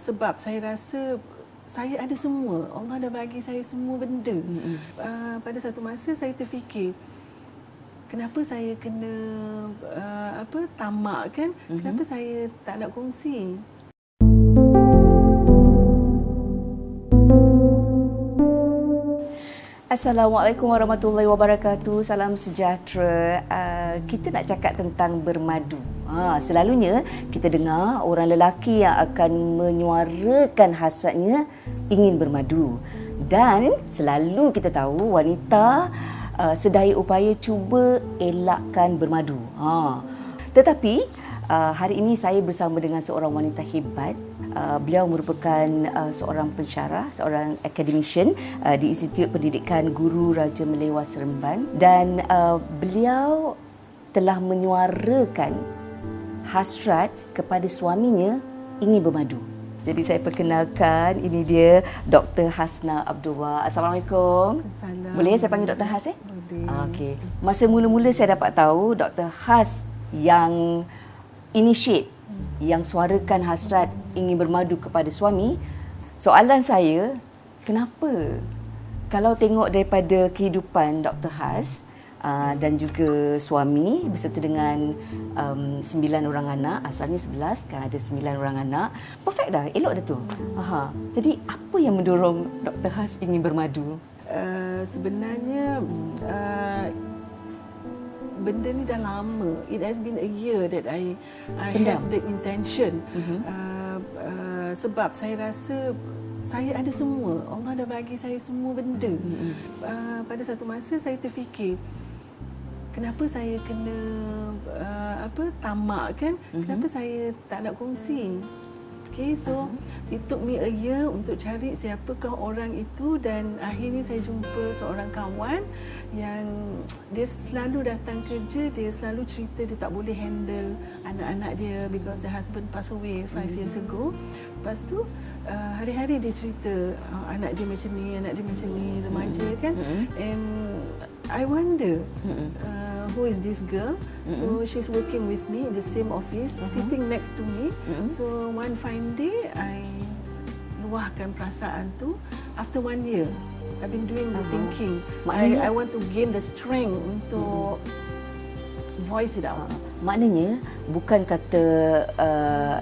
Sebab saya rasa saya ada semua. Allah dah bagi saya semua benda. Pada satu masa saya terfikir, kenapa saya kena tamak kan? Kenapa saya tak nak kongsi? Assalamualaikum warahmatullahi wabarakatuh. Salam sejahtera. Kita nak cakap tentang bermadu. Selalunya kita dengar orang lelaki yang akan menyuarakan hasratnya ingin bermadu. Dan selalu kita tahu wanita sedaya upaya cuba elakkan bermadu. Tetapi hari ini saya bersama dengan seorang wanita hebat. Beliau merupakan seorang pensyarah, seorang academician di Institut Pendidikan Guru Raja Melewa Seremban, dan beliau telah menyuarakan hasrat kepada suaminya ingin bermadu. Jadi saya perkenalkan, ini dia Dr. Hasna Abdullah. Assalamualaikum. Assalamualaikum. Boleh saya panggil Dr. Has? Boleh. Okey. Masa mula-mula saya dapat tahu Dr. Has yang initiate, yang suarakan hasrat ingin bermadu kepada suami. Soalan saya, kenapa? Kalau tengok daripada kehidupan Dr. Has dan juga suami beserta dengan 9 orang anak, asalnya 11, kan ada 9 orang anak. Perfect dah, elok dah tu. Jadi apa yang mendorong Dr. Has ingin bermadu? Sebenarnya benda ni dah lama. It has been a year that I have the intention. Sebab saya rasa saya ada semua. Allah dah bagi saya semua benda. Pada satu masa saya terfikir, kenapa saya kena tamak kan? Kenapa saya tak nak kongsi? Okay, so it took me a year untuk cari siapakah orang itu, dan akhirnya saya jumpa seorang kawan yang dia selalu datang kerja, dia selalu cerita dia tak boleh handle anak-anak dia because the husband passed away 5 years ago. Lepas tu hari-hari dia cerita anak dia macam ni, remaja kan. And I wonder who is this girl? So she's working with me in the same office, sitting next to me. So one fine day, I luahkan perasaan tu. After 1 year, I've been doing the thinking. I want to gain the strength untuk voice it out. Maknanya bukan kata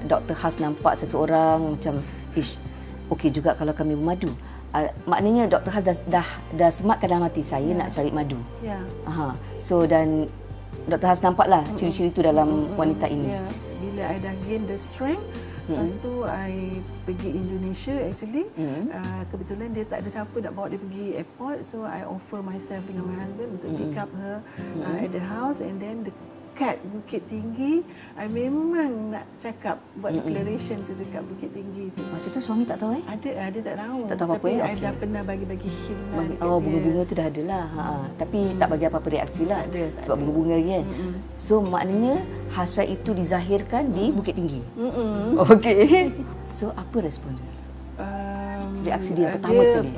Dr. Has nampak seseorang macam okey juga kalau kami bermadu. Maknanya Dr. Has dah sematkan dalam hati saya nak cari madu. So dan Dr. Has nampaklah ciri-ciri itu dalam wanita ini. Bila I dah gain the strength, lepas tu I pergi Indonesia actually. Kebetulan dia tak ada siapa nak bawa dia pergi airport, so I offer myself dengan my husband untuk pick up her at the house, and then dekat Bukit Tinggi, I memang nak cakap buat declaration tu dekat Bukit Tinggi tu. Masa tu suami tak tahu Dia tak tahu. Tak tahu apa-apa. Tapi I dah pernah bagi himna dekat dia. Bunga-bunga tu dah ada lah. Tapi tak bagi apa-apa reaksi lah. Tak ada. Sebab bunga-bunga kan. So maknanya hasrat itu dizahirkan di Bukit Tinggi. Okey. So apa respon dia? Reaksi dia pertama sekali?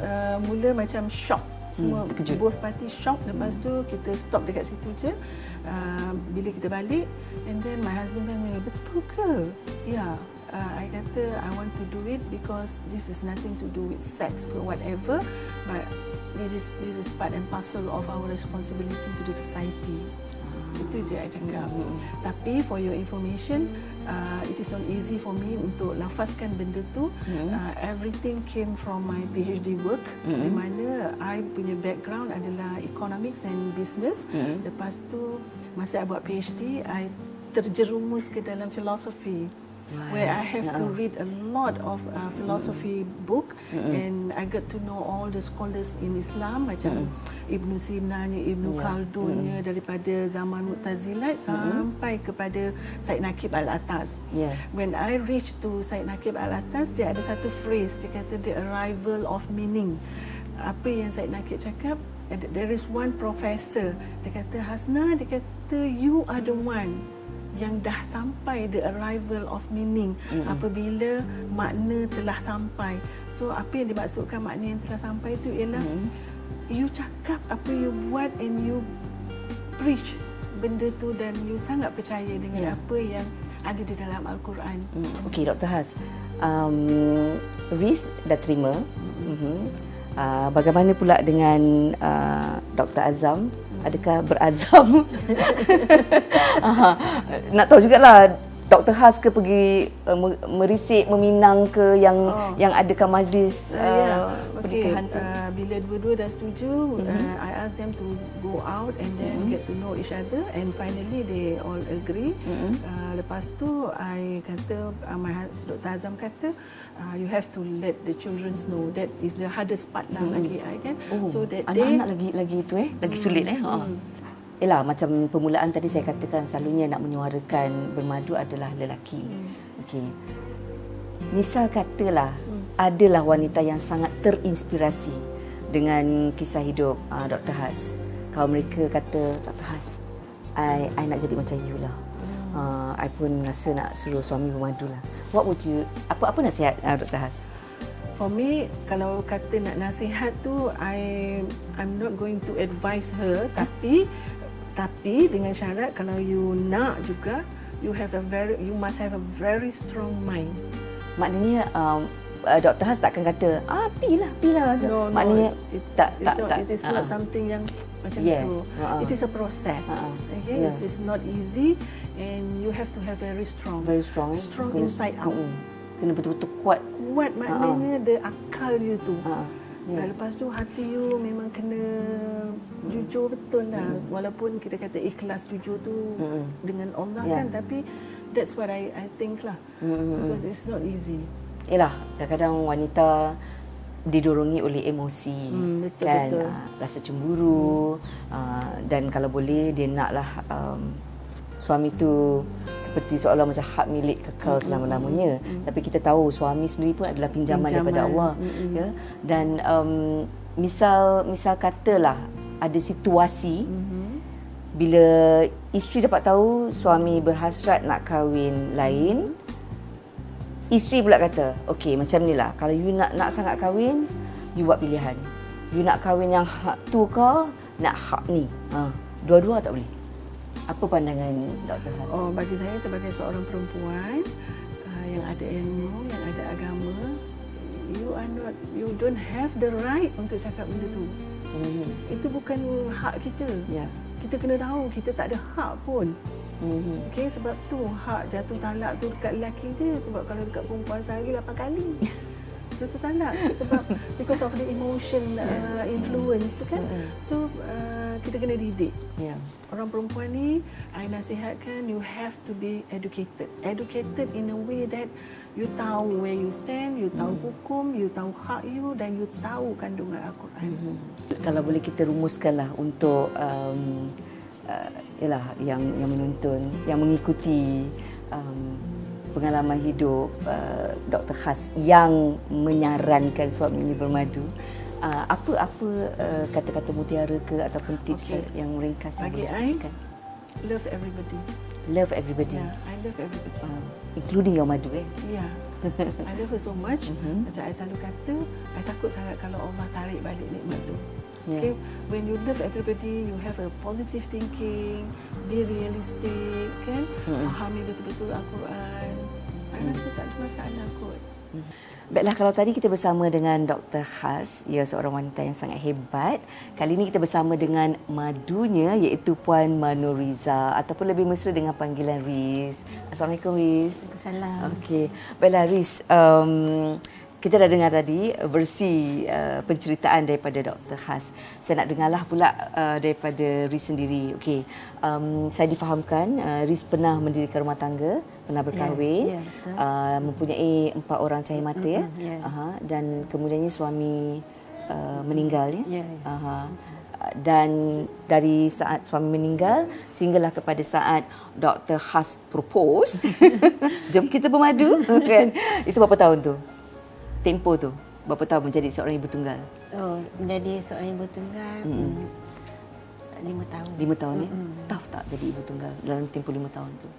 Mula macam shock. Semua terkejut. Both party shock. Lepas tu kita stop dekat situ je. Bila kita balik, and then my husband tanya, betul ke? Ya. I kata I want to do it because this is nothing to do with sex or whatever, but this is part and parcel of our responsibility to the society. Itu je I cakap. Tapi for your information, it is not easy for me untuk lafazkan benda tu. Everything came from my PhD work, di mana I punya background adalah economics and business. Lepas tu masa I buat PhD, I terjerumus ke dalam philosophy. Where I have to read a lot of philosophy book, and I get to know all the scholars in Islam, macam Ibn Sinanya, Ibn Khaldunnya, daripada zaman Mu'tazilah sampai kepada Said Naqib Al-Atas. When I reach to Said Naqib Al-Atas, dia ada satu phrase, dia kata the arrival of meaning. Apa yang Said Naqib cakap, there is one professor, dia kata, Hasna, dia kata, you are the one yang dah sampai the arrival of meaning, apabila makna telah sampai. So apa yang dimaksudkan makna yang telah sampai itu ialah you cakap apa you buat, and you preach benda tu, dan you sangat percaya dengan apa yang ada di dalam Al-Quran. Okey, Dr. Has, Riz dah terima. Bagaimana pula dengan Dr. Azam? Adakah berazam? Nak tahu jugalah, Dr. Has ke pergi merisik, meminang ke yang adakan majlis pernikahan tu? Bila dua-dua dah setuju, I ask them to go out and then get to know each other, and finally they all agree. Lepas tu I kata, Dr. Azam kata, you have to let the children know. That is the hardest part lah bagi I kan. So that anak-anak lagi tu lagi sulit Yelah, macam permulaan tadi saya katakan, selalunya nak menyuarakan bermadu adalah lelaki. Okey. Misal katalah adalah wanita yang sangat terinspirasi dengan kisah hidup Dr. Has. Kalau mereka kata, Dr. Has, I nak jadi macam you lah. I pun rasa nak suruh suami bermadu lah. What would you, apa nasihat Dr. Has? For me, kalau kata nak nasihat tu, I'm not going to advise her, tapi dengan syarat kalau you nak juga, you must have a very strong mind. Maknanya Dr. Has takkan kata pilah. No, maknanya it is not something yang macam tu. It is a process. Okay, it is not easy, and you have to have very strong inside out. Kena betul-betul kuat maknanya the akal you tu. Lepas tu hati you memang kena jujur betul lah. Walaupun kita kata ikhlas jujur tu dengan Allah kan, tapi that's what I think lah. Because it's not easy. Yelah, kadang-kadang wanita didorongi oleh emosi, betul. Rasa cemburu, dan kalau boleh dia naklah suami tu seperti seolah macam hak milik kekal selama-lamanya. Tapi kita tahu suami sendiri pun adalah pinjaman daripada Allah. Ya? Dan misal katalah ada situasi bila isteri dapat tahu suami berhasrat nak kahwin lain, isteri pula kata, okey macam ni lah, kalau you nak sangat kahwin, you buat pilihan. You nak kahwin yang hak tu ke, nak hak ni? Dua-dua tak boleh. Apa pandangan Dr. Has? Bagi saya sebagai seorang perempuan yang ada ilmu, yang ada agama, you don't have the right untuk cakap benda tu. Itu bukan hak kita. Kita kena tahu kita tak ada hak pun. Okay, sebab tu hak jatuh talak tu dekat lelaki dia, sebab kalau dekat perempuan sehari 8 kali jatuh talak, sebab because of the emotion influence kan. So kita kena didik. Orang perempuan ni, I nasihatkan, you have to be educated in a way that you tahu where you stand, you tahu hukum, you tahu hak you, dan you tahu kandungan Al-Quran. Kalau boleh kita rumuskanlah untuk yang menonton, yang mengikuti pengalaman hidup Dr. Has yang menyarankan suaminya bermadu, apa kata-kata mutiara ke ataupun tips yang ringkas yang boleh dikongsikan? Love everybody. Love everybody. I love everybody. Including your madu I love her so much. Macam I selalu kata, I takut sangat kalau Allah tarik balik nikmat tu. Okay, when you love everybody, you have a positive thinking, be realistic, kan? Fahami betul-betul Al-Quran. I rasa tak ada masalah kot. Baiklah, kalau tadi kita bersama dengan Dr. Has, ia seorang wanita yang sangat hebat. Kali ini kita bersama dengan madunya, iaitu Puan Manuriza, ataupun lebih mesra dengan panggilan Riz. Assalamualaikum Riz. Waalaikumsalam. Okey, baiklah Riz, kita dah dengar tadi versi penceritaan daripada Dr. Has. Saya nak dengarlah pula daripada Riz sendiri. Okey, saya difahamkan Riz pernah mendirikan rumah tangga, pernah berkahwin, mempunyai 4 orang cahaya mata dan kemudiannya suami meninggal dan dari saat suami meninggal sehinggalah kepada saat Dr. Has propose, jom kita bermadu kan. Itu berapa tahun tu? Tempoh tu berapa tahun menjadi seorang ibu tunggal? Menjadi seorang ibu tunggal 5 tahun. 5 tahun ya? Tough tak jadi ibu tunggal dalam tempoh 5 tahun tu?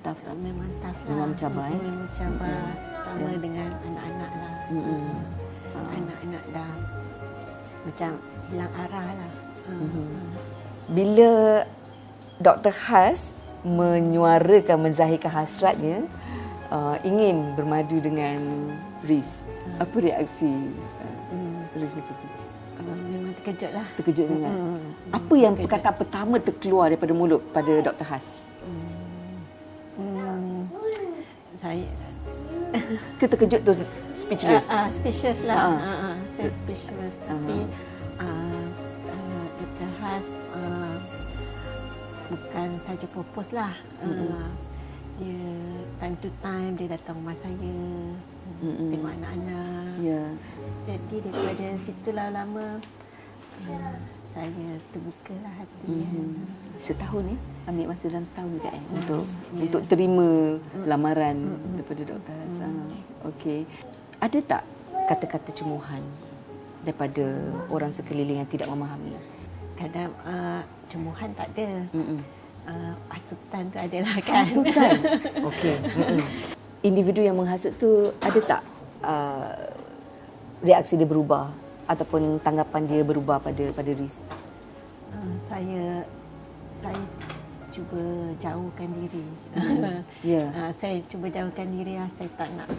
Tough tak? Memang tough lah. Memang mencabar Memang mencabar. Pertama dengan anak-anak lah. Anak-anak dah macam hilang arah lah. Bila Dr. Has menyuarakan, menzahirkan hasratnya, ingin bermadu dengan Riz, apa reaksi Riz masa itu? Memang terkejut lah. Terkejut sangat. Apa yang perkataan pertama terkeluar daripada mulut pada Dr. Has? Saya Ke terkejut tu speechless? speechless lah. Saya speechless. Tapi Dr. Has bukan saja propose lah. Dia time to time dia datang rumah saya, tengok anak-anak. Ya. Jadi daripada situlah lama saya terbukalah hati. Setahun ambil masa dalam setahun juga untuk terima lamaran daripada Dr. Has. Okey. Ada tak kata-kata cemuhan daripada orang sekeliling yang tidak memahami? Kadang cemuhan tak ada. Hasutan tu adalah kan. Hasutan. Okey. Individu yang menghasut tu ada tak reaksi dia berubah ataupun tanggapan dia berubah pada Riz? Saya cuba jauhkan diri. Saya cuba jauhkan diri. Saya tak nak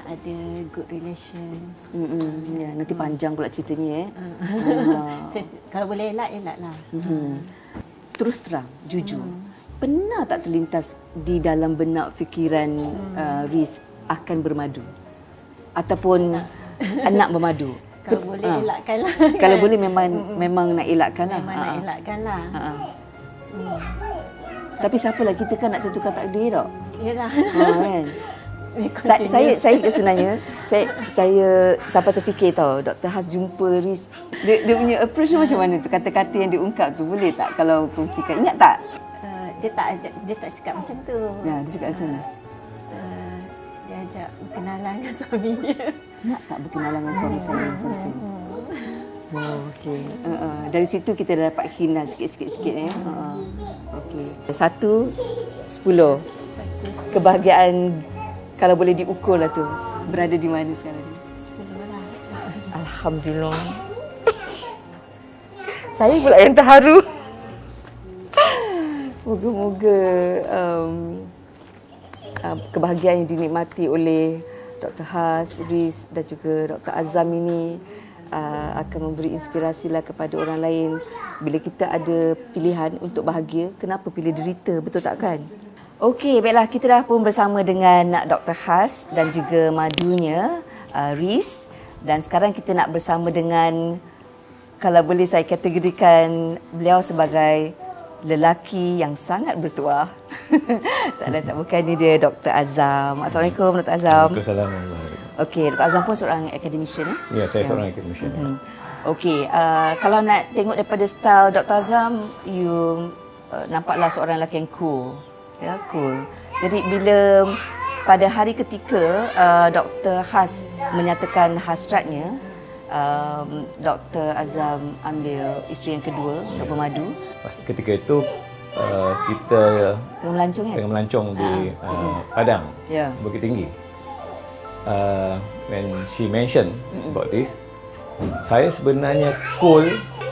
ada good relation. Ya, nanti panjang pula ceritanya. Kalau boleh elaklah. Terus terang, jujur, pernah tak terlintas di dalam benak fikiran Riz akan bermadu? Ataupun nak bermadu? Kalau boleh elakkanlah. Kalau boleh memang nak elakkanlah. Memang nak elakkanlah. Tapi siapalah, kita kan nak tentukan takdir tak? Yalah. Kan? Saya sebenarnya saya sampai terfikir tahu Dr. Has jumpa Riz, dia punya approach macam mana tu, kata-kata yang diungkap tu, boleh tak kalau kongsikan? Ingat tak? Dia tak cakap macam tu. Ya, dia cakap macam mana? Dia ajak berkenalan dengan suami dia. Nak tak berkenalan dengan suami saya macam tu? Oh, okey. Dari situ kita dah dapat hint lah sikit-sikit ya. Okey. 1, 10. Kebahagiaan kalau boleh diukur lah tu, berada di mana sekarang ni? 10 lah. Alhamdulillah. Saya pula yang terharu. Moga-moga kebahagiaan yang dinikmati oleh Dr. Has, Riz dan juga Dr. Azam ini akan memberi inspirasi lah kepada orang lain. Bila kita ada pilihan untuk bahagia, kenapa pilih derita, betul tak kan? Okey, baiklah, kita dah pun bersama dengan Dr. Has dan juga madunya Riz, dan sekarang kita nak bersama dengan, kalau boleh saya kategorikan beliau sebagai lelaki yang sangat bertuah. Tak lain tak bukan, ni dia Dr. Azam. Assalamualaikum Dr. Azam. Waalaikumsalam. Okey, Dr. Azam pun seorang academician Ya, saya seorang academician. Okey, kalau nak tengok daripada style Dr. Azam, you nampaklah seorang lelaki yang cool. Ya, cool. Jadi bila pada hari ketika Dr. Has menyatakan hasratnya, Dr. Azam ambil isteri yang kedua untuk bermadu. Ketika itu kita tengah melancong di Padang, Bukit Tinggi. When she mentioned about this, saya sebenarnya cool,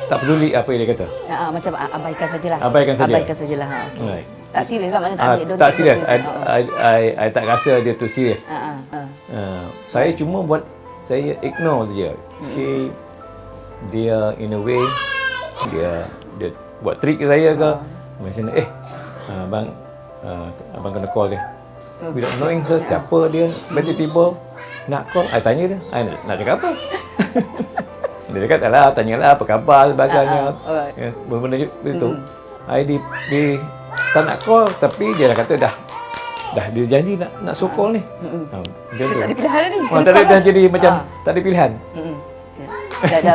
tak peduli apa yang dia kata. Macam abaikan sajalah. Abaikan sajalah. Right. Tak serius lah, mana tak ambil. Tak serius. I tak rasa dia tu serius. Saya cuma buat, saya ignore saja. Dia in a way, dia buat trick ke saya ke. Macam abang kena call dia. Without knowing her, siapa dia, tiba-tiba nak call. I tanya dia, I nak cakap apa? Dia cakap, alah, tanyalah apa khabar sebagainya. Benda begitu. I tak nak call, tapi dia dah kata dah dia janji nak so call ni. Dia tak ada pilihan ni. Dah jadi macam tak ada pilihan.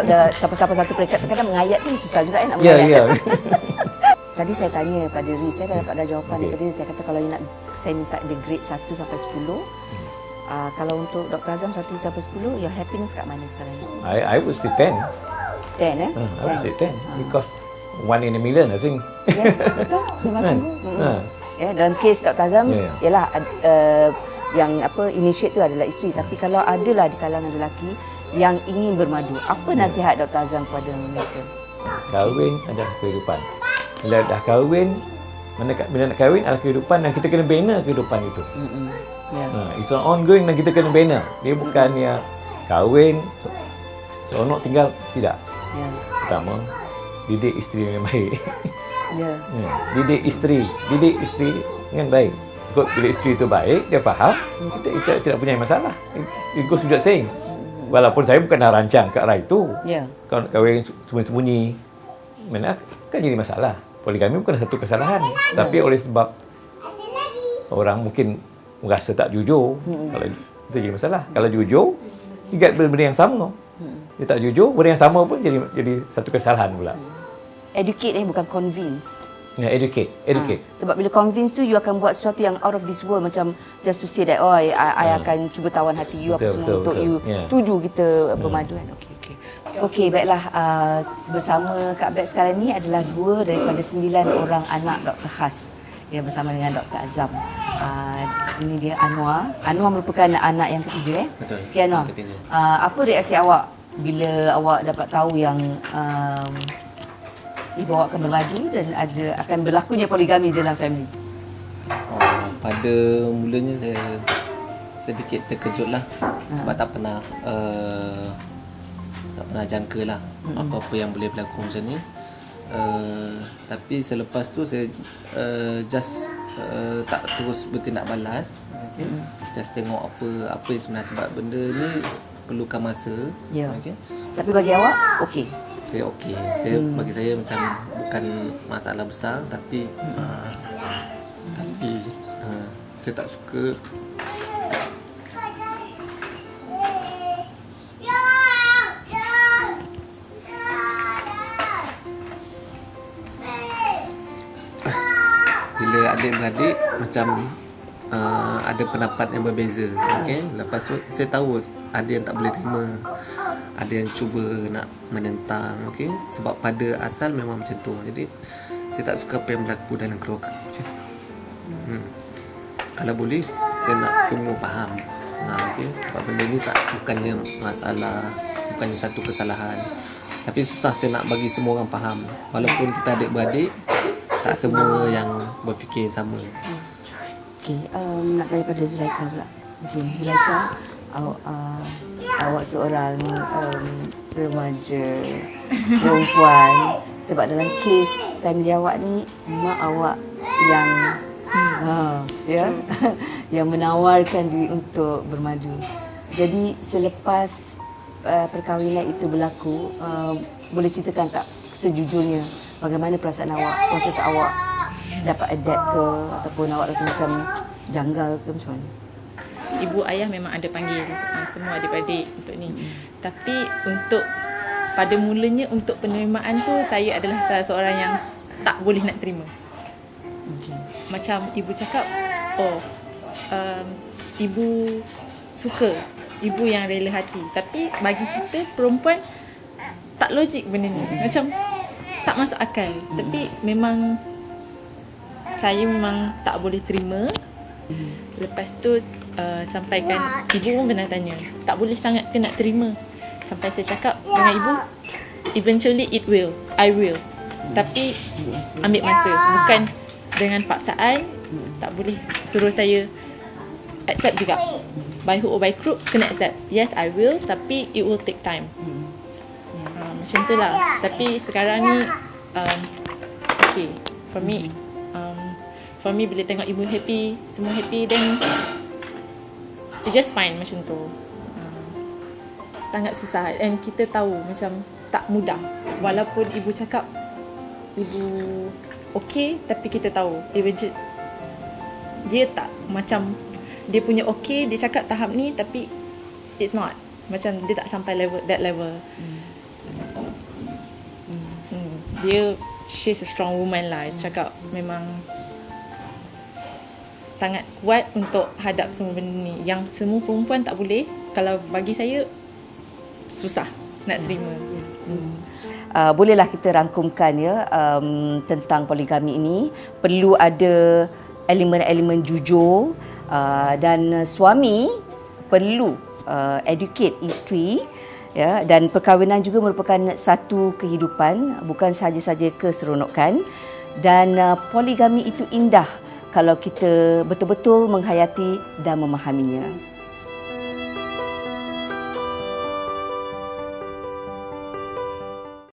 Dah siapa-siapa satu peringkat, kadang mengayat tu susah juga nak mengayat. Ya. Tadi saya tanya pada Riz, saya dah dapat jawapan daripada dia. Saya kata kalau saya minta dia grade 1 sampai 10. Kalau untuk Dr. Azam 1 sampai 10, your happiness kat mana sekarang ni? I would say 10. 10 I would say 10 because 1 in a million I think. Yes, betul. Memang sungguh. Ya, dalam kes Dr. Azam, ialah yang initiate tu adalah isteri, tapi kalau adalah di kalangan lelaki yang ingin bermadu, apa nasihat Dr. Azam kepada mereka? Kahwin adalah kehidupan. Bila dah kahwin, Bila nak kahwin adalah kehidupan dan kita kena bina kehidupan itu. Ya. It's an ongoing dan kita kena bina. Dia bukannya kahwin, seronok tinggal, tidak. Ya. Pertama, didik isteri dengan baik. Ya. Didik isteri dengan baik. Bila isteri itu baik, dia faham, kita tidak punya masalah. It goes without saying. Walaupun saya bukan nak rancang ke arah itu. Ya. Kalau nak kahwin sembunyi-sembunyi, mana kan jadi masalah. Poligami bukan satu kesalahan. Tapi oleh sebab orang mungkin merasa tak jujur, kalau itu jadi masalah. Kalau jujur, ingat benda yang sama. Dia tak jujur, benda yang sama pun jadi satu kesalahan pula. Educate bukan convince. Ya, educate. Sebab bila convince tu, you akan buat sesuatu yang out of this world, macam just to say that, oh, I akan cuba tawan hati you apa semua untuk you setuju kita bermadu kan. Okey, baiklah. Bersama Kak Bet sekarang ni adalah 2 daripada 9 orang anak Dr. Khas yang bersama dengan Dr. Azam. Ini dia Anwar. Anwar merupakan anak yang ketiga. Betul. Okay, Anwar. Apa reaksi awak bila awak dapat tahu yang ibu awak akan bermadu dan akan berlakunya poligami dalam family? Pada mulanya saya sedikit terkejut lah sebab tak pernah jangka lah apa-apa yang boleh berlaku macam ni. Tapi selepas tu saya tak terus bertindak balas. Okay? Just tengok apa yang sebenarnya, sebab benda ni perlukan masa. Okay? Tapi bagi awak okey? Saya okey. Bagi saya macam bukan masalah besar, tapi saya tak suka bila adik-beradik macam ada pendapat yang berbeza. Okay? Lepas tu saya tahu ada yang tak boleh terima, ada yang cuba nak menentang. Okay? Sebab pada asal memang macam tu. Jadi saya tak suka apa yang berlaku dalam keluarga macam kalau boleh saya nak semua faham. Okay? Sebab benda ni bukannya masalah, bukannya satu kesalahan, tapi susah saya nak bagi semua orang faham. Walaupun kita adik-beradik, tak semua yang berfikir sama. Okey, nak daripada Zulaikha pula. Okey, Zulaikha, awak seorang remaja perempuan, sebab dalam kes family awak ni, mak awak yang yang menawarkan diri untuk bermadu. Jadi selepas perkahwinan itu berlaku, boleh ceritakan tak sejujurnya bagaimana perasaan awak, proses awak dapat adapt ke, ataupun awak rasa macam janggal ke macam mana? Ibu ayah memang ada panggil semua adik-adik untuk ni. Tapi untuk pada mulanya untuk penerimaan tu, saya adalah salah seorang yang tak boleh nak terima. Macam ibu cakap, ibu suka, ibu yang rela hati. Tapi bagi kita perempuan tak logik benda ni. Macam tak masuk akal. Tapi memang saya memang tak boleh terima. Lepas tu sampaikan, ibu pun pernah tanya, tak boleh sangat ke nak terima. Sampai saya cakap dengan ibu, eventually it will, I will. Tapi ambil masa, bukan dengan paksaan. Tak boleh suruh saya accept juga. By hook or by crook, kena accept. Yes, I will, tapi it will take time. Macam tu lah. Tapi sekarang ni okay, for me bila tengok ibu happy, semua happy, then it's just fine macam tu. Sangat susah, and kita tahu macam tak mudah. Walaupun ibu cakap ibu okay, tapi kita tahu dia tak macam, dia punya okay, dia cakap tahap ni, tapi it's not. Macam dia tak sampai that level. She's a strong woman lah. Dia cakap memang sangat kuat untuk hadap semua benda ni, yang semua perempuan tak boleh. Kalau bagi saya susah nak terima. Bolehlah kita rangkumkan tentang poligami ini. Perlu ada elemen-elemen jujur, dan suami perlu educate isteri, dan perkahwinan juga merupakan satu kehidupan, bukan sahaja-saja keseronokan. Dan poligami itu indah kalau kita betul-betul menghayati dan memahaminya.